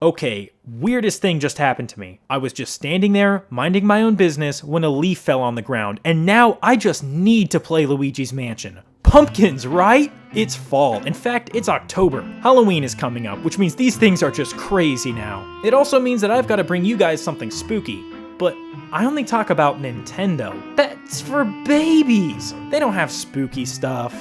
Okay, weirdest thing just happened to me. I was just standing there, minding my own business, when a leaf fell on the ground, and now I just need to play Luigi's Mansion. Pumpkins, right? It's fall. In fact, it's October. Halloween is coming up, which means these things are just crazy now. It also means that I've got to bring you guys something spooky. But I only talk about Nintendo. That's for babies. They don't have spooky stuff.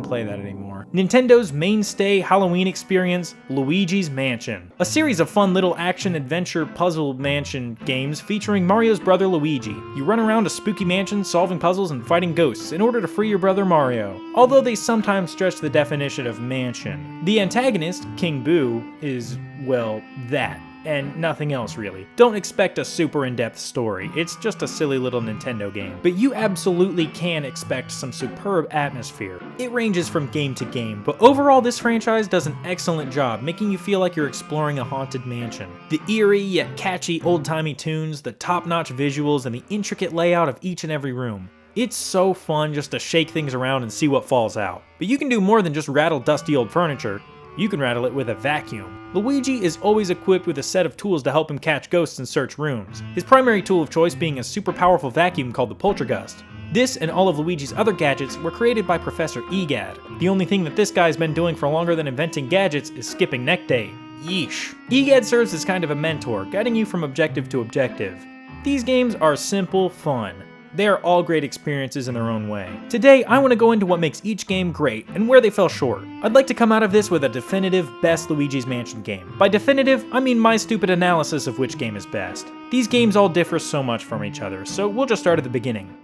Play that anymore. Nintendo's mainstay Halloween experience, Luigi's Mansion. A series of fun little action-adventure puzzle mansion games featuring Mario's brother Luigi. You run around a spooky mansion solving puzzles and fighting ghosts in order to free your brother Mario. Although they sometimes stretch the definition of mansion. The antagonist, King Boo, is, well, that. And nothing else really. Don't expect a super in-depth story, it's just a silly little Nintendo game. But you absolutely can expect some superb atmosphere. It ranges from game to game, but overall this franchise does an excellent job making you feel like you're exploring a haunted mansion. The eerie yet catchy old-timey tunes, the top-notch visuals, and the intricate layout of each and every room. It's so fun just to shake things around and see what falls out. But you can do more than just rattle dusty old furniture. You can rattle it with a vacuum. Luigi is always equipped with a set of tools to help him catch ghosts and search rooms, his primary tool of choice being a super powerful vacuum called the Poltergust. This and all of Luigi's other gadgets were created by Professor Egad. The only thing that this guy's been doing for longer than inventing gadgets is skipping neck day. Yeesh. Egad serves as kind of a mentor, guiding you from objective to objective. These games are simple fun. They are all great experiences in their own way. Today, I want to go into what makes each game great and where they fell short. I'd like to come out of this with a definitive best Luigi's Mansion game. By definitive, I mean my stupid analysis of which game is best. These games all differ so much from each other, so we'll just start at the beginning.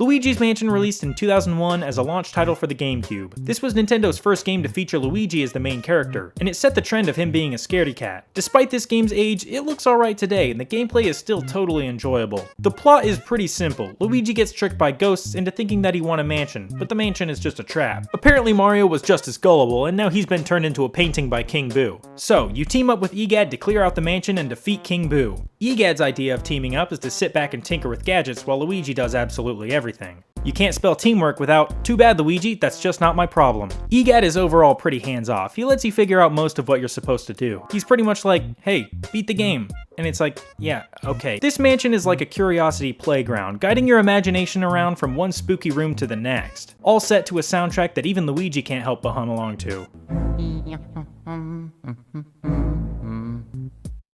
Luigi's Mansion released in 2001 as a launch title for the GameCube. This was Nintendo's first game to feature Luigi as the main character, and it set the trend of him being a scaredy cat. Despite this game's age, it looks alright today, and the gameplay is still totally enjoyable. The plot is pretty simple. Luigi gets tricked by ghosts into thinking that he won a mansion, but the mansion is just a trap. Apparently Mario was just as gullible, and now he's been turned into a painting by King Boo. So, you team up with Egad to clear out the mansion and defeat King Boo. Egad's idea of teaming up is to sit back and tinker with gadgets while Luigi does absolutely everything. You can't spell teamwork without, "Too bad, Luigi, that's just not my problem." Egad is overall pretty hands-off. He lets you figure out most of what you're supposed to do. He's pretty much like, "Hey, beat the game." And it's like, yeah, okay. This mansion is like a curiosity playground, guiding your imagination around from one spooky room to the next. All set to a soundtrack that even Luigi can't help but hum along to.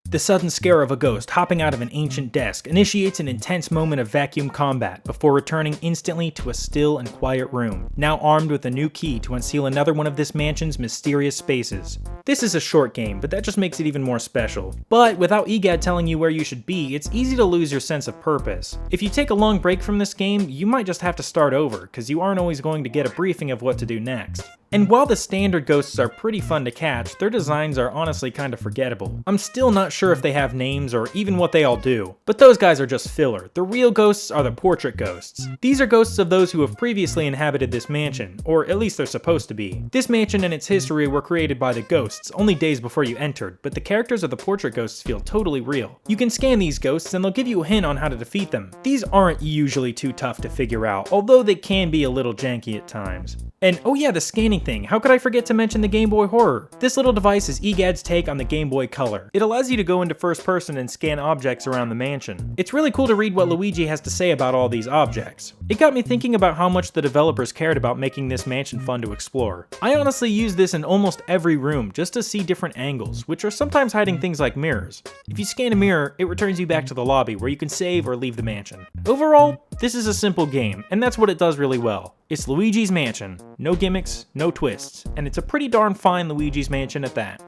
The sudden scare of a ghost hopping out of an ancient desk initiates an intense moment of vacuum combat before returning instantly to a still and quiet room, now armed with a new key to unseal another one of this mansion's mysterious spaces. This is a short game, but that just makes it even more special. But without Egad telling you where you should be, it's easy to lose your sense of purpose. If you take a long break from this game, you might just have to start over, because you aren't always going to get a briefing of what to do next. And while the standard ghosts are pretty fun to catch, their designs are honestly kind of forgettable. I'm still not sure if they have names or even what they all do, but those guys are just filler. The real ghosts are the portrait ghosts. These are ghosts of those who have previously inhabited this mansion, or at least they're supposed to be. This mansion and its history were created by the ghosts only days before you entered, but the characters of the portrait ghosts feel totally real. You can scan these ghosts and they'll give you a hint on how to defeat them. These aren't usually too tough to figure out, although they can be a little janky at times. And oh yeah, the scanning thing, how could I forget to mention the Game Boy Horror? This little device is Egad's take on the Game Boy Color. It allows you to go into first person and scan objects around the mansion. It's really cool to read what Luigi has to say about all these objects. It got me thinking about how much the developers cared about making this mansion fun to explore. I honestly use this in almost every room just to see different angles, which are sometimes hiding things like mirrors. If you scan a mirror, it returns you back to the lobby where you can save or leave the mansion. Overall, this is a simple game, and that's what it does really well. It's Luigi's Mansion. No gimmicks, no twists, and it's a pretty darn fine Luigi's Mansion at that.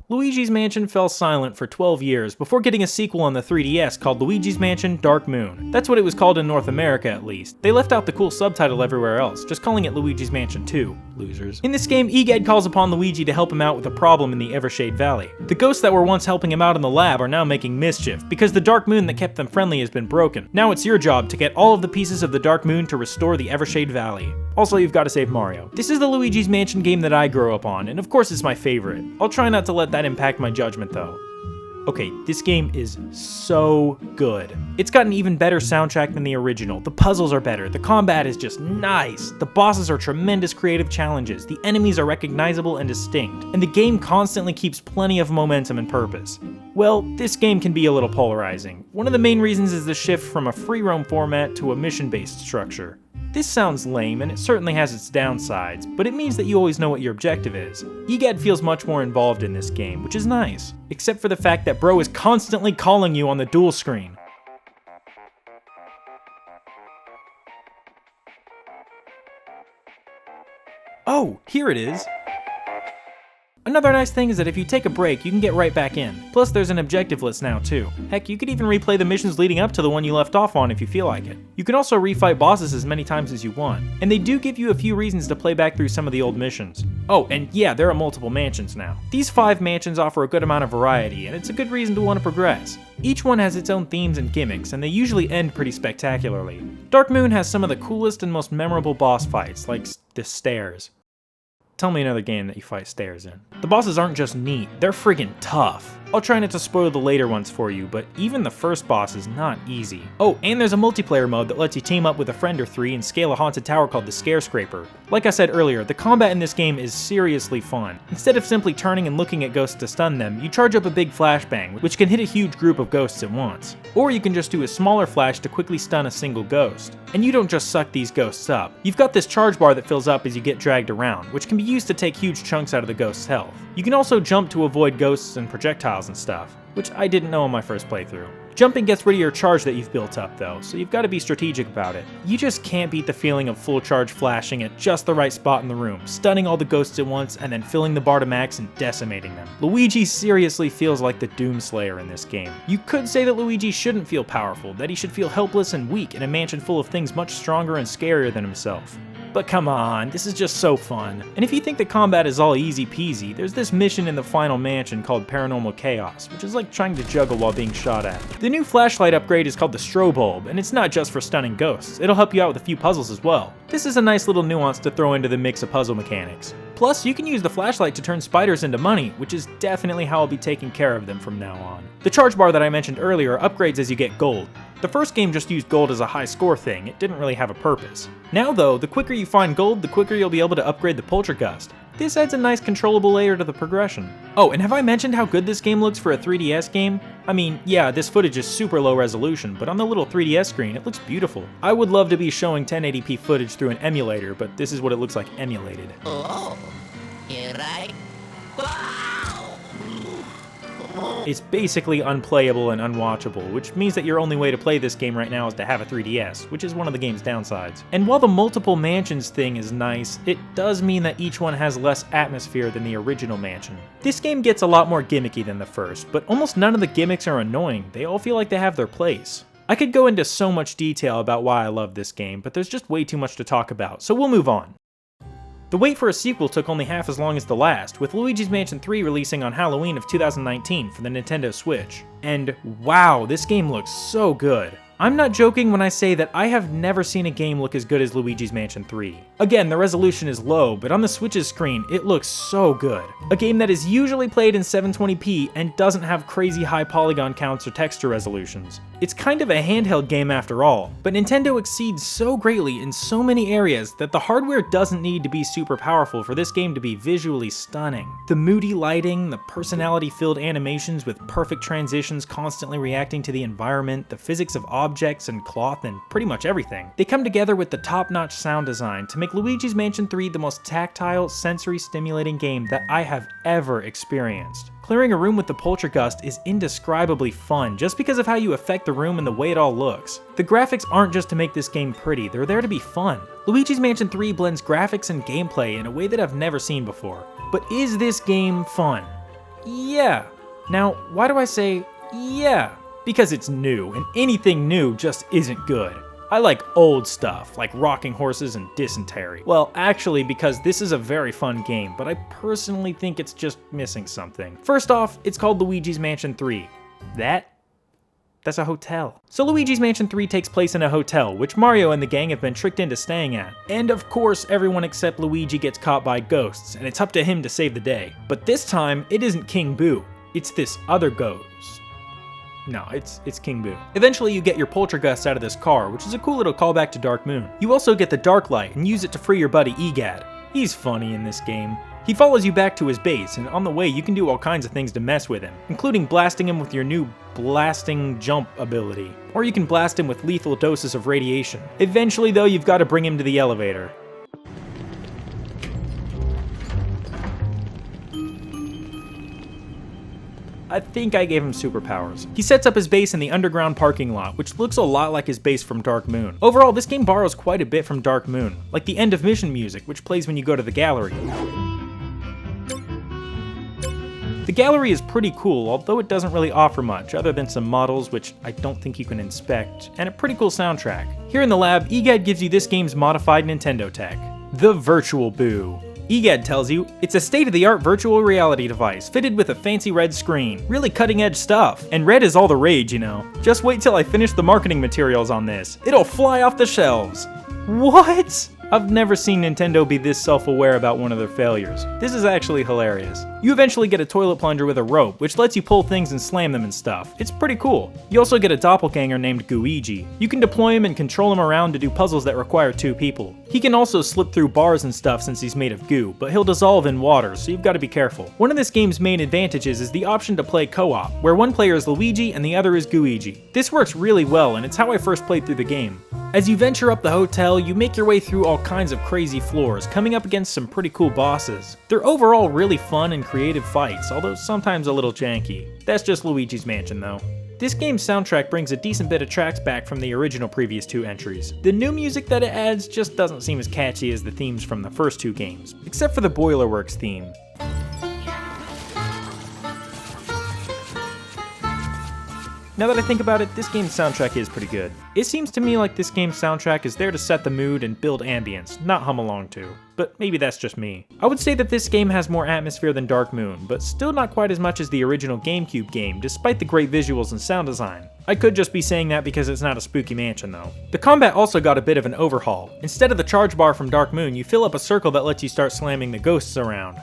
Luigi's Mansion fell silent for 12 years before getting a sequel on the 3DS called Luigi's Mansion Dark Moon. That's what it was called in North America at least. They left out the cool subtitle everywhere else, just calling it Luigi's Mansion 2. Losers. In this game, Egad calls upon Luigi to help him out with a problem in the Evershade Valley. The ghosts that were once helping him out in the lab are now making mischief, because the Dark Moon that kept them friendly has been broken. Now it's your job to get all of the pieces of the Dark Moon to restore the Evershade Valley. Also, you've got to save Mario. This is the Luigi's Mansion game that I grew up on, and of course it's my favorite. I'll try not to let that impact my judgment though. Okay, this game is so good. It's got an even better soundtrack than the original, the puzzles are better, the combat is just nice, the bosses are tremendous creative challenges, the enemies are recognizable and distinct, and the game constantly keeps plenty of momentum and purpose. Well, this game can be a little polarizing. One of the main reasons is the shift from a free roam format to a mission-based structure. This sounds lame, and it certainly has its downsides, but it means that you always know what your objective is. EGAD feels much more involved in this game, which is nice, except for the fact that bro is constantly calling you on the dual screen. Oh, here it is! Another nice thing is that if you take a break, you can get right back in. Plus there's an objective list now too. Heck, you could even replay the missions leading up to the one you left off on if you feel like it. You can also refight bosses as many times as you want, and they do give you a few reasons to play back through some of the old missions. Oh, and yeah, there are multiple mansions now. These 5 mansions offer a good amount of variety, and it's a good reason to want to progress. Each one has its own themes and gimmicks, and they usually end pretty spectacularly. Dark Moon has some of the coolest and most memorable boss fights, like the stairs. Tell me another game that you fight stairs in. The bosses aren't just neat, they're friggin' tough. I'll try not to spoil the later ones for you, but even the first boss is not easy. Oh, and there's a multiplayer mode that lets you team up with a friend or 3 and scale a haunted tower called the Scarescraper. Like I said earlier, the combat in this game is seriously fun. Instead of simply turning and looking at ghosts to stun them, you charge up a big flashbang, which can hit a huge group of ghosts at once. Or you can just do a smaller flash to quickly stun a single ghost. And you don't just suck these ghosts up. You've got this charge bar that fills up as you get dragged around, which can be used to take huge chunks out of the ghost's health. You can also jump to avoid ghosts and projectiles and stuff, which I didn't know in my first playthrough. Jumping gets rid of your charge that you've built up though, so you've got to be strategic about it. You just can't beat the feeling of full charge flashing at just the right spot in the room, stunning all the ghosts at once and then filling the bar to max and decimating them. Luigi seriously feels like the Doomslayer in this game. You could say that Luigi shouldn't feel powerful, that he should feel helpless and weak in a mansion full of things much stronger and scarier than himself. But come on, this is just so fun. And if you think the combat is all easy peasy, there's this mission in the final mansion called Paranormal Chaos, which is like trying to juggle while being shot at. The new flashlight upgrade is called the Strobe Bulb, and it's not just for stunning ghosts, it'll help you out with a few puzzles as well. This is a nice little nuance to throw into the mix of puzzle mechanics. Plus, you can use the flashlight to turn spiders into money, which is definitely how I'll be taking care of them from now on. The charge bar that I mentioned earlier upgrades as you get gold. The first game just used gold as a high score thing, it didn't really have a purpose. Now though, the quicker you find gold, the quicker you'll be able to upgrade the Poltergust. This adds a nice controllable layer to the progression. Oh, and have I mentioned how good this game looks for a 3DS game? I mean, yeah, this footage is super low resolution, but on the little 3DS screen, it looks beautiful. I would love to be showing 1080p footage through an emulator, but this is what it looks like emulated. Oh, here I It's basically unplayable and unwatchable, which means that your only way to play this game right now is to have a 3DS, which is one of the game's downsides. And while the multiple mansions thing is nice, it does mean that each one has less atmosphere than the original mansion. This game gets a lot more gimmicky than the first, but almost none of the gimmicks are annoying, they all feel like they have their place. I could go into so much detail about why I love this game, but there's just way too much to talk about, so we'll move on. The wait for a sequel took only half as long as the last, with Luigi's Mansion 3 releasing on Halloween of 2019 for the Nintendo Switch. And wow, this game looks so good. I'm not joking when I say that I have never seen a game look as good as Luigi's Mansion 3. Again, the resolution is low, but on the Switch's screen, it looks so good. A game that is usually played in 720p and doesn't have crazy high polygon counts or texture resolutions. It's kind of a handheld game after all, but Nintendo exceeds so greatly in so many areas that the hardware doesn't need to be super powerful for this game to be visually stunning. The moody lighting, the personality-filled animations with perfect transitions constantly reacting to the environment, the physics of objects and cloth and pretty much everything. They come together with the top-notch sound design to make Luigi's Mansion 3 the most tactile, sensory-stimulating game that I have ever experienced. Clearing a room with the Poltergust is indescribably fun just because of how you affect the room and the way it all looks. The graphics aren't just to make this game pretty, they're there to be fun. Luigi's Mansion 3 blends graphics and gameplay in a way that I've never seen before. But is this game fun? Yeah. Now, why do I say yeah? Because it's new, and anything new just isn't good. I like old stuff, like rocking horses and dysentery. Well, actually, because this is a very fun game, but I personally think it's just missing something. First off, it's called Luigi's Mansion 3. That's a hotel. So Luigi's Mansion 3 takes place in a hotel, which Mario and the gang have been tricked into staying at. And of course, everyone except Luigi gets caught by ghosts, and it's up to him to save the day. But this time, it isn't King Boo. it's this other ghost. No, it's King Boo. Eventually you get your poltergeist out of this car, which is a cool little callback to Dark Moon. You also get the Dark Light and use it to free your buddy Egad. He's funny in this game. He follows you back to his base, and on the way you can do all kinds of things to mess with him, including blasting him with your new blasting jump ability. Or you can blast him with lethal doses of radiation. Eventually though, you've got to bring him to the elevator. I think I gave him superpowers. He sets up his base in the underground parking lot, which looks a lot like his base from Dark Moon. Overall, this game borrows quite a bit from Dark Moon, like the end of mission music, which plays when you go to the gallery. The gallery is pretty cool, although it doesn't really offer much, other than some models which I don't think you can inspect, and a pretty cool soundtrack. Here in the lab, Egad gives you this game's modified Nintendo tech, the Virtual Boo. Egad tells you, it's a state-of-the-art virtual reality device, fitted with a fancy red screen. Really cutting-edge stuff. And red is all the rage, you know. Just wait till I finish the marketing materials on this. It'll fly off the shelves. What? I've never seen Nintendo be this self-aware about one of their failures. This is actually hilarious. You eventually get a toilet plunger with a rope, which lets you pull things and slam them and stuff. It's pretty cool. You also get a doppelganger named Luigi. You can deploy him and control him around to do puzzles that require 2 people. He can also slip through bars and stuff since he's made of goo, but he'll dissolve in water, so you've got to be careful. One of this game's main advantages is the option to play co-op, where one player is Luigi and the other is Luigi. This works really well, and it's how I first played through the game. As you venture up the hotel, you make your way through all kinds of crazy floors, coming up against some pretty cool bosses. They're overall really fun and creative fights, although sometimes a little janky. That's just Luigi's Mansion though. This game's soundtrack brings a decent bit of tracks back from the original previous 2 entries. The new music that it adds just doesn't seem as catchy as the themes from the first 2 games, except for the Boilerworks theme. Now that I think about it, this game's soundtrack is pretty good. It seems to me like this game's soundtrack is there to set the mood and build ambience, not hum along to. But maybe that's just me. I would say that this game has more atmosphere than Dark Moon, but still not quite as much as the original GameCube game, despite the great visuals and sound design. I could just be saying that because it's not a spooky mansion though. The combat also got a bit of an overhaul. Instead of the charge bar from Dark Moon, you fill up a circle that lets you start slamming the ghosts around.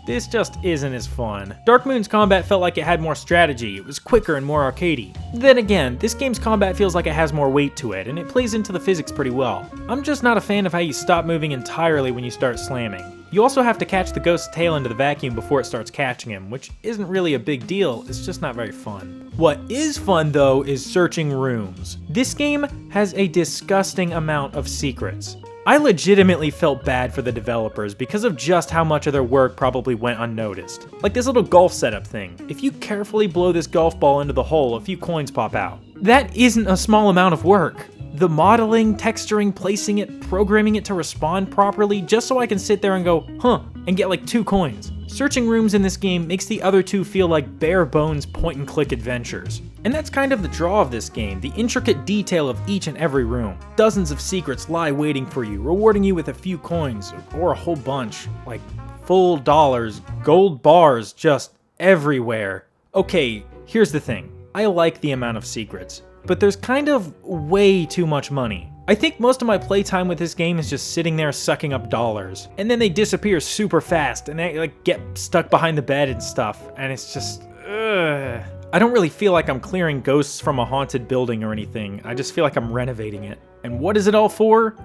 This just isn't as fun. Dark Moon's combat felt like it had more strategy, it was quicker and more arcadey. Then again, this game's combat feels like it has more weight to it, and it plays into the physics pretty well. I'm just not a fan of how you stop moving entirely when you start slamming. You also have to catch the ghost's tail into the vacuum before it starts catching him, which isn't really a big deal, it's just not very fun. What is fun though is searching rooms. This game has a disgusting amount of secrets. I legitimately felt bad for the developers because of just how much of their work probably went unnoticed. Like this little golf setup thing. If you carefully blow this golf ball into the hole, a few coins pop out. That isn't a small amount of work. The modeling, texturing, placing it, programming it to respond properly just so I can sit there and go, huh, and get like 2 coins. Searching rooms in this game makes the other 2 feel like bare bones point and click adventures. And that's kind of the draw of this game, the intricate detail of each and every room. Dozens of secrets lie waiting for you, rewarding you with a few coins, or a whole bunch, like full dollars, gold bars just everywhere. Okay, here's the thing. I like the amount of secrets, but there's kind of way too much money. I think most of my playtime with this game is just sitting there sucking up dollars, and then they disappear super fast, and they like get stuck behind the bed and stuff, and it's just, ugh. I don't really feel like I'm clearing ghosts from a haunted building or anything, I just feel like I'm renovating it. And what is it all for?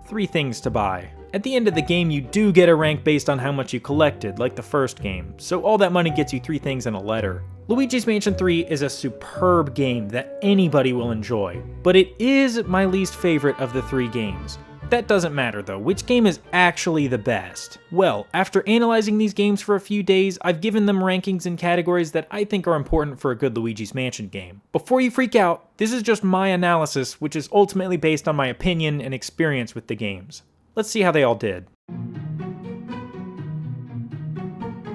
3 things to buy. At the end of the game, you do get a rank based on how much you collected, like the first game, so all that money gets you 3 things and a letter. Luigi's Mansion 3 is a superb game that anybody will enjoy, but it is my least favorite of the 3 games. That doesn't matter though, which game is actually the best? Well, after analyzing these games for a few days, I've given them rankings in categories that I think are important for a good Luigi's Mansion game. Before you freak out, this is just my analysis, which is ultimately based on my opinion and experience with the games. Let's see how they all did.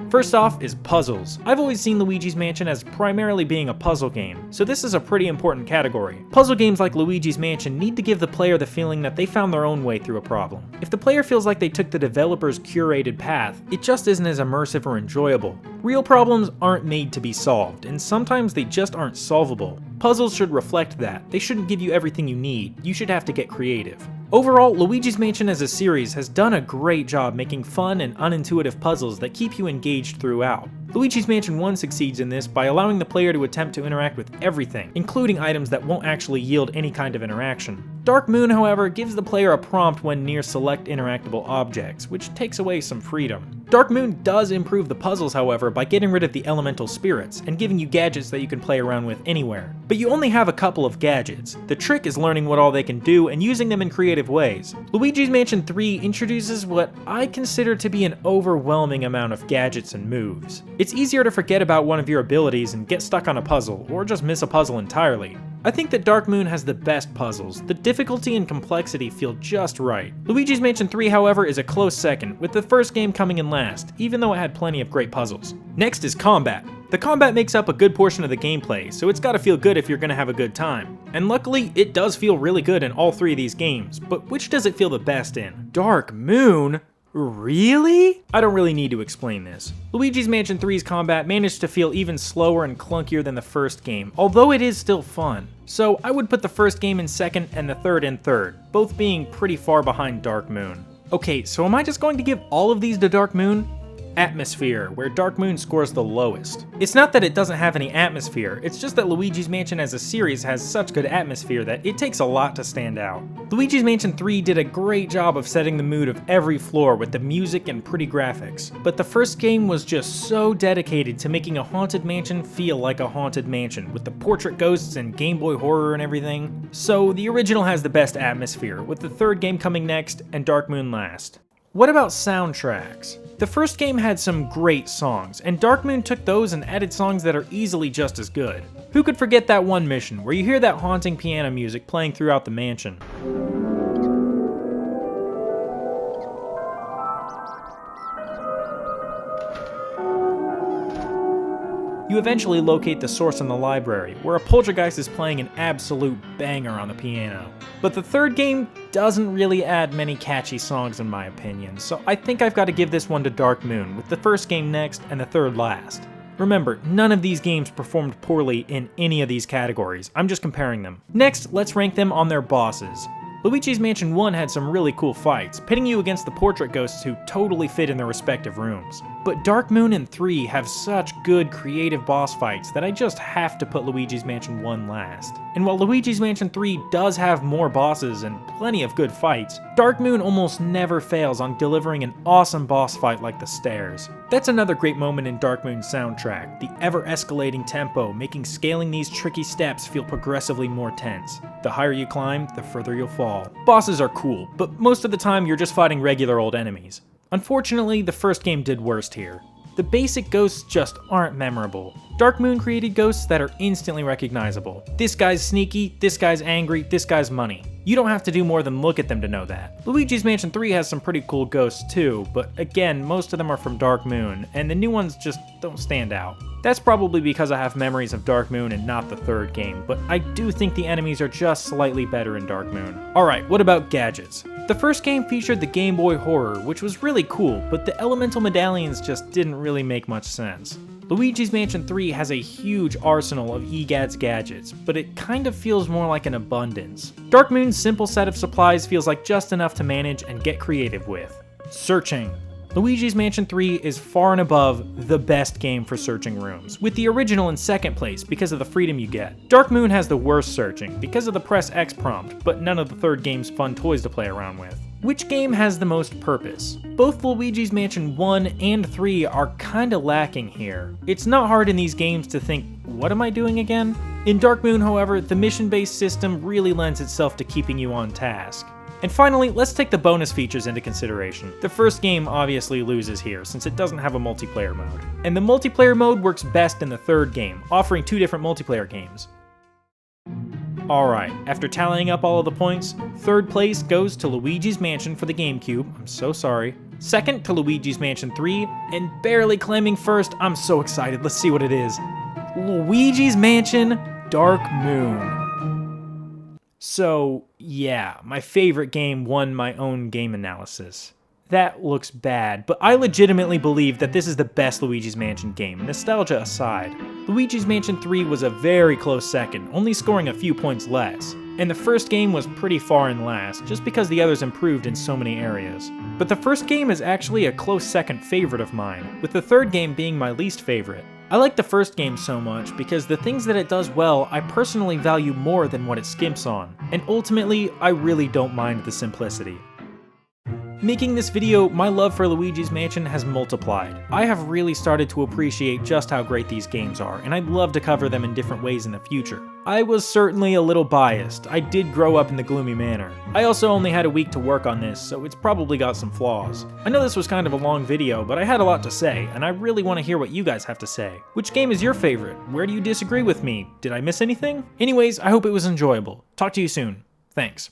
First off is puzzles. I've always seen Luigi's Mansion as primarily being a puzzle game, so this is a pretty important category. Puzzle games like Luigi's Mansion need to give the player the feeling that they found their own way through a problem. If the player feels like they took the developer's curated path, it just isn't as immersive or enjoyable. Real problems aren't made to be solved, and sometimes they just aren't solvable. Puzzles should reflect that. They shouldn't give you everything you need. You should have to get creative. Overall, Luigi's Mansion as a series has done a great job making fun and unintuitive puzzles that keep you engaged throughout. Luigi's Mansion 1 succeeds in this by allowing the player to attempt to interact with everything, including items that won't actually yield any kind of interaction. Dark Moon, however, gives the player a prompt when near select interactable objects, which takes away some freedom. Dark Moon does improve the puzzles, however, by getting rid of the elemental spirits and giving you gadgets that you can play around with anywhere. But you only have a couple of gadgets. The trick is learning what all they can do and using them in creative ways. Luigi's Mansion 3 introduces what I consider to be an overwhelming amount of gadgets and moves. It's easier to forget about one of your abilities and get stuck on a puzzle, or just miss a puzzle entirely. I think that Dark Moon has the best puzzles. The difficulty and complexity feel just right. Luigi's Mansion 3, however, is a close second, with the first game coming in last, even though it had plenty of great puzzles. Next is combat. The combat makes up a good portion of the gameplay, so it's gotta feel good if you're gonna have a good time. And luckily, it does feel really good in all three of these games, but which does it feel the best in? Dark Moon? Really? I don't really need to explain this. Luigi's Mansion 3's combat managed to feel even slower and clunkier than the first game, although it is still fun. So I would put the first game in second and the third in third, both being pretty far behind Dark Moon. Okay, so am I just going to give all of these to Dark Moon? Atmosphere, where Dark Moon scores the lowest. It's not that it doesn't have any atmosphere, it's just that Luigi's Mansion as a series has such good atmosphere that it takes a lot to stand out. Luigi's Mansion 3 did a great job of setting the mood of every floor with the music and pretty graphics, but the first game was just so dedicated to making a haunted mansion feel like a haunted mansion, with the portrait ghosts and Game Boy horror and everything. So the original has the best atmosphere, with the third game coming next and Dark Moon last. What about soundtracks? The first game had some great songs, and Dark Moon took those and added songs that are easily just as good. Who could forget that one mission where you hear that haunting piano music playing throughout the mansion? You eventually locate the source in the library, where a poltergeist is playing an absolute banger on the piano. But the third game doesn't really add many catchy songs in my opinion, so I think I've got to give this one to Dark Moon, with the first game next and the third last. Remember, none of these games performed poorly in any of these categories, I'm just comparing them. Next, let's rank them on their bosses. Luigi's Mansion 1 had some really cool fights, pitting you against the portrait ghosts who totally fit in their respective rooms. But Dark Moon and 3 have such good creative boss fights that I just have to put Luigi's Mansion 1 last. And while Luigi's Mansion 3 does have more bosses and plenty of good fights, Dark Moon almost never fails on delivering an awesome boss fight like the stairs. That's another great moment in Dark Moon's soundtrack, the ever-escalating tempo making scaling these tricky steps feel progressively more tense. The higher you climb, the further you'll fall. Bosses are cool, but most of the time you're just fighting regular old enemies. Unfortunately, the first game did worst here. The basic ghosts just aren't memorable. Dark Moon created ghosts that are instantly recognizable. This guy's sneaky, this guy's angry, this guy's money. You don't have to do more than look at them to know that. Luigi's Mansion 3 has some pretty cool ghosts too, but again, most of them are from Dark Moon, and the new ones just don't stand out. That's probably because I have memories of Dark Moon and not the third game, but I do think the enemies are just slightly better in Dark Moon. Alright, what about gadgets? The first game featured the Game Boy horror, which was really cool, but the elemental medallions just didn't really make much sense. Luigi's Mansion 3 has a huge arsenal of EGAD's gadgets, but it kind of feels more like an abundance. Dark Moon's simple set of supplies feels like just enough to manage and get creative with. Searching. Luigi's Mansion 3 is far and above the best game for searching rooms, with the original in second place because of the freedom you get. Dark Moon has the worst searching because of the press X prompt, but none of the third game's fun toys to play around with. Which game has the most purpose? Both Luigi's Mansion 1 and 3 are kinda lacking here. It's not hard in these games to think, what am I doing again? In Dark Moon, however, the mission-based system really lends itself to keeping you on task. And finally, let's take the bonus features into consideration. The first game obviously loses here, since it doesn't have a multiplayer mode. And the multiplayer mode works best in the third game, offering 2 different multiplayer games. Alright, after tallying up all of the points, third place goes to Luigi's Mansion for the GameCube, I'm so sorry. Second to Luigi's Mansion 3, and barely claiming first, I'm so excited, let's see what it is. Luigi's Mansion Dark Moon. So, yeah, my favorite game won my own game analysis. That looks bad, but I legitimately believe that this is the best Luigi's Mansion game, nostalgia aside. Luigi's Mansion 3 was a very close second, only scoring a few points less. and the first game was pretty far in last, just because the others improved in so many areas. But the first game is actually a close second favorite of mine, with the third game being my least favorite. I like the first game so much because the things that it does well I personally value more than what it skimps on, and ultimately I really don't mind the simplicity. Making this video, my love for Luigi's Mansion has multiplied. I have really started to appreciate just how great these games are, and I'd love to cover them in different ways in the future. I was certainly a little biased. I did grow up in the gloomy manor. I also only had a week to work on this, so it's probably got some flaws. I know this was kind of a long video, but I had a lot to say, and I really want to hear what you guys have to say. Which game is your favorite? Where do you disagree with me? Did I miss anything? Anyways, I hope it was enjoyable. Talk to you soon. Thanks.